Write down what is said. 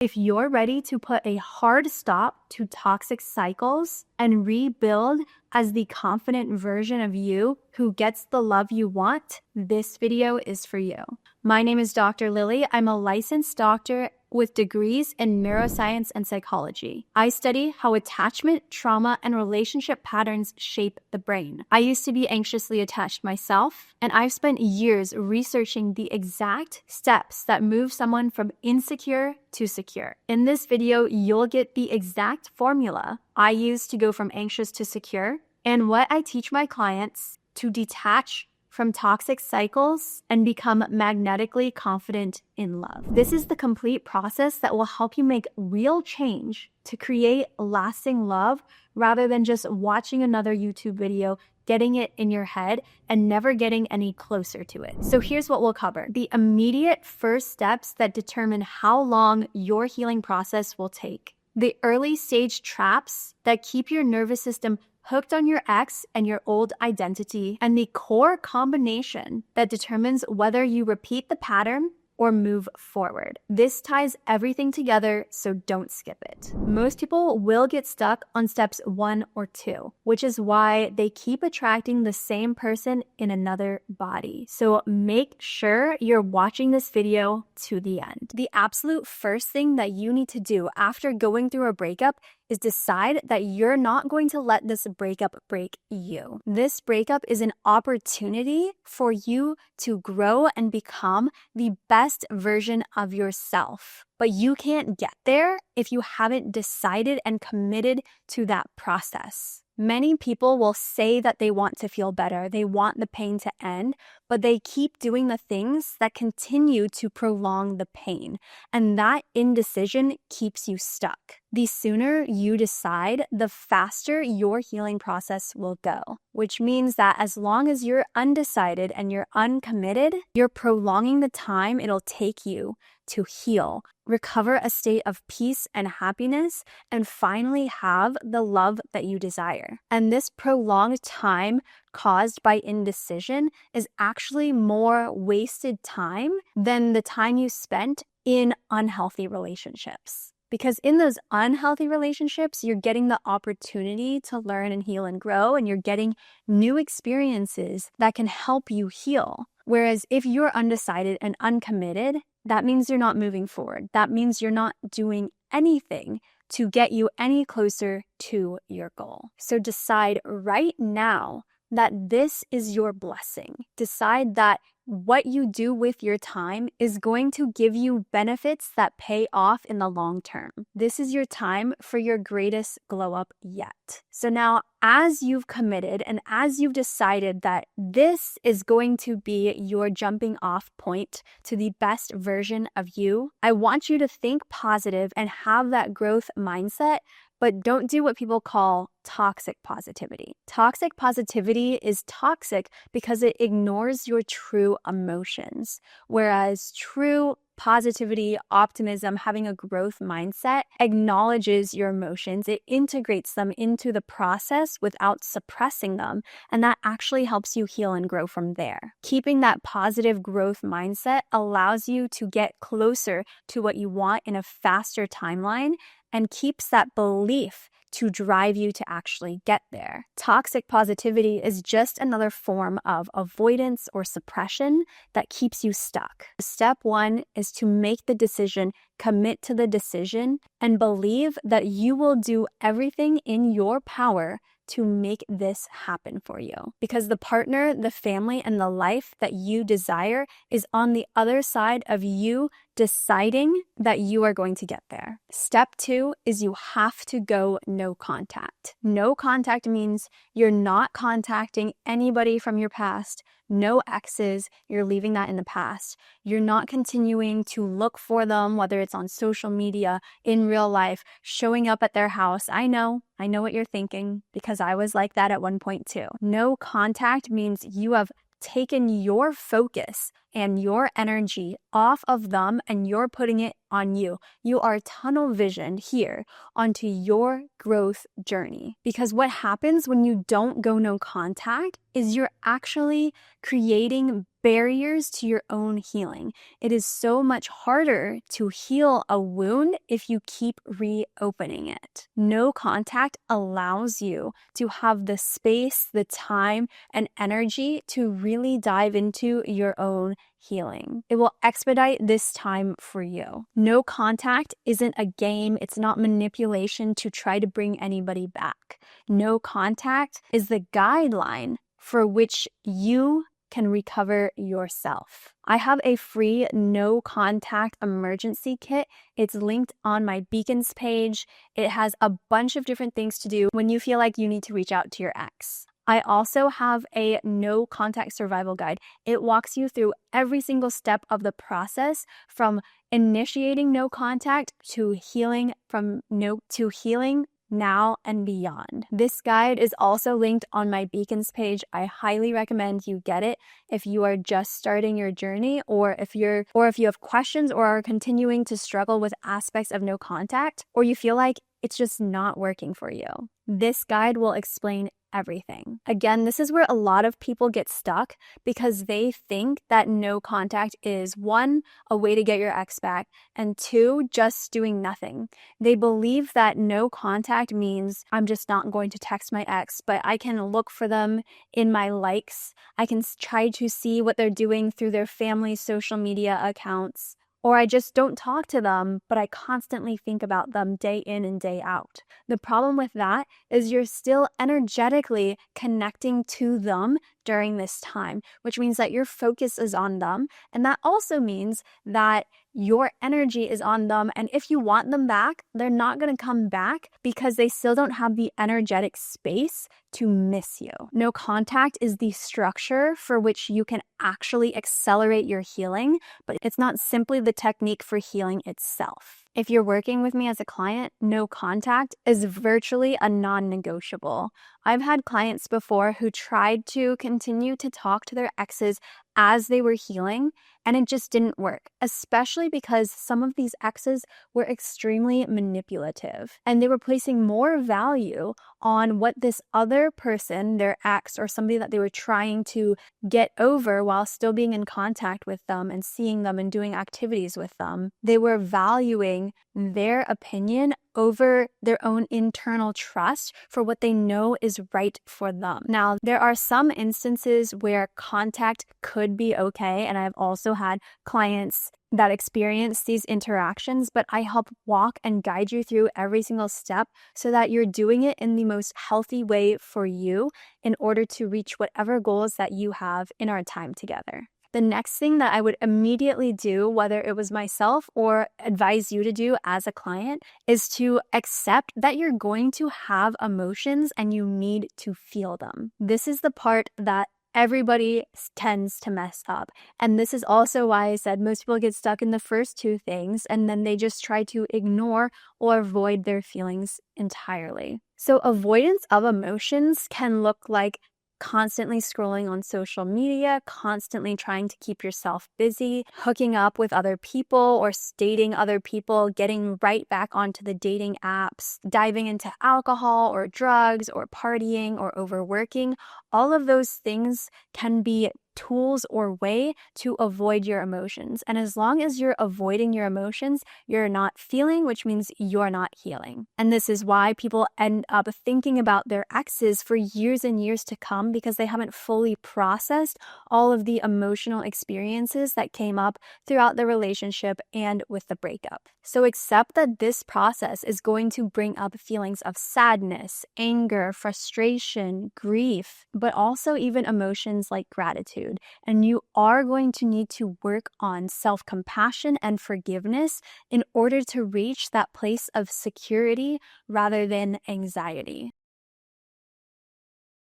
If you're ready to put a hard stop to toxic cycles and rebuild as the confident version of you who gets the love you want, this video is for you. My name is Dr. Lilli. I'm a licensed doctor with degrees in neuroscience and psychology. I study how attachment, trauma, and relationship patterns shape the brain. I used to be anxiously attached myself, and I've spent years researching the exact steps that move someone from insecure to secure. In this video, you'll get the exact formula I use to go from anxious to secure and what I teach my clients to detach from toxic cycles and become magnetically confident in love. This is the complete process that will help you make real change to create lasting love rather than just watching another YouTube video, getting it in your head, and never getting any closer to it. So here's what we'll cover. The immediate first steps that determine how long your healing process will take. The early stage traps that keep your nervous system hooked on your ex and your old identity, and the core combination that determines whether you repeat the pattern or move forward. This ties everything together, so don't skip it. Most people will get stuck on steps 1 or 2, which is why they keep attracting the same person in another body. So make sure you're watching this video to the end. The absolute first thing that you need to do after going through a breakup is decide that you're not going to let this breakup break you. This breakup is an opportunity for you to grow and become the best version of yourself. But you can't get there if you haven't decided and committed to that process. Many people will say that they want to feel better, they want the pain to end, but they keep doing the things that continue to prolong the pain. And that indecision keeps you stuck. The sooner you decide, the faster your healing process will go, which means that as long as you're undecided and you're uncommitted, you're prolonging the time it'll take you to heal, recover a state of peace and happiness, and finally have the love that you desire. And this prolonged time caused by indecision is actually more wasted time than the time you spent in unhealthy relationships. Because in those unhealthy relationships, you're getting the opportunity to learn and heal and grow, and you're getting new experiences that can help you heal. Whereas if you're undecided and uncommitted, that means you're not moving forward. That means you're not doing anything to get you any closer to your goal. So decide right now that this is your blessing. Decide that what you do with your time is going to give you benefits that pay off in the long term. This is your time for your greatest glow up yet. So now, as you've committed and as you've decided that this is going to be your jumping off point to the best version of you, I want you to think positive and have that growth mindset, but don't do what people call toxic positivity. Toxic positivity is toxic because it ignores your true emotions, whereas true positivity, optimism, having a growth mindset acknowledges your emotions. It integrates them into the process without suppressing them, and that actually helps you heal and grow from there. Keeping that positive growth mindset allows you to get closer to what you want in a faster timeline and keeps that belief to drive you to actually get there. Toxic positivity is just another form of avoidance or suppression that keeps you stuck. Step 1 is to make the decision, commit to the decision, and believe that you will do everything in your power to make this happen for you. Because the partner, the family, and the life that you desire is on the other side of you deciding that you are going to get there. Step 2 is you have to go no contact. No contact means you're not contacting anybody from your past. No exes, you're leaving that in the past. You're not continuing to look for them, whether it's on social media, in real life, showing up at their house. I know what you're thinking because I was like that at one point too. No contact means you have taken your focus and your energy off of them and you're putting it on you. You are tunnel visioned here onto your growth journey. Because what happens when you don't go no contact is you're actually creating barriers to your own healing. It is so much harder to heal a wound if you keep reopening it. No contact allows you to have the space, the time, and energy to really dive into your own healing. It will expedite this time for you. No contact isn't a game. It's not manipulation to try to bring anybody back. No contact is the guideline for which you can recover yourself. I have a free no contact emergency kit. It's linked on my beacons page. It has a bunch of different things to do when you feel like you need to reach out to your ex. I also have a no contact survival guide. It walks you through every single step of the process from initiating no contact to healing now and beyond. This guide is also linked on my beacons page. I highly recommend you get it if you are just starting your journey, or if you have questions or are continuing to struggle with aspects of no contact, or you feel like it's just not working for you. This guide will explain everything. Again, this is where a lot of people get stuck because they think that no contact is 1, a way to get your ex back, and 2, just doing nothing. They believe that no contact means I'm just not going to text my ex, but I can look for them in my likes. I can try to see what they're doing through their family's social media accounts. Or I just don't talk to them, but I constantly think about them day in and day out. The problem with that is you're still energetically connecting to them during this time, which means that your focus is on them. And that also means that your energy is on them. And if you want them back, they're not going to come back because they still don't have the energetic space to miss you. No contact is the structure for which you can actually accelerate your healing, but it's not simply the technique for healing itself. If you're working with me as a client, no contact is virtually a non-negotiable. I've had clients before who tried to continue to talk to their exes as they were healing, and it just didn't work, especially because some of these exes were extremely manipulative, and they were placing more value on what this other person, their ex or somebody that they were trying to get over while still being in contact with them and seeing them and doing activities with them. They were valuing their opinion over their own internal trust for what they know is right for them. Now, there are some instances where contact could be okay, and I've also had clients that experience these interactions, but I help walk and guide you through every single step so that you're doing it in the most healthy way for you in order to reach whatever goals that you have in our time together. The next thing that I would immediately do, whether it was myself or advise you to do as a client, is to accept that you're going to have emotions and you need to feel them. This is the part that everybody tends to mess up. And this is also why I said most people get stuck in the first 2 things and then they just try to ignore or avoid their feelings entirely. So avoidance of emotions can look like constantly scrolling on social media, constantly trying to keep yourself busy, hooking up with other people or dating other people, getting right back onto the dating apps, diving into alcohol or drugs or partying or overworking. All of those things can be tools or way to avoid your emotions. And as long as you're avoiding your emotions, you're not feeling, which means you're not healing. And this is why people end up thinking about their exes for years and years to come because they haven't fully processed all of the emotional experiences that came up throughout the relationship and with the breakup. So accept that this process is going to bring up feelings of sadness, anger, frustration, grief, but also even emotions like gratitude. And you are going to need to work on self-compassion and forgiveness in order to reach that place of security rather than anxiety.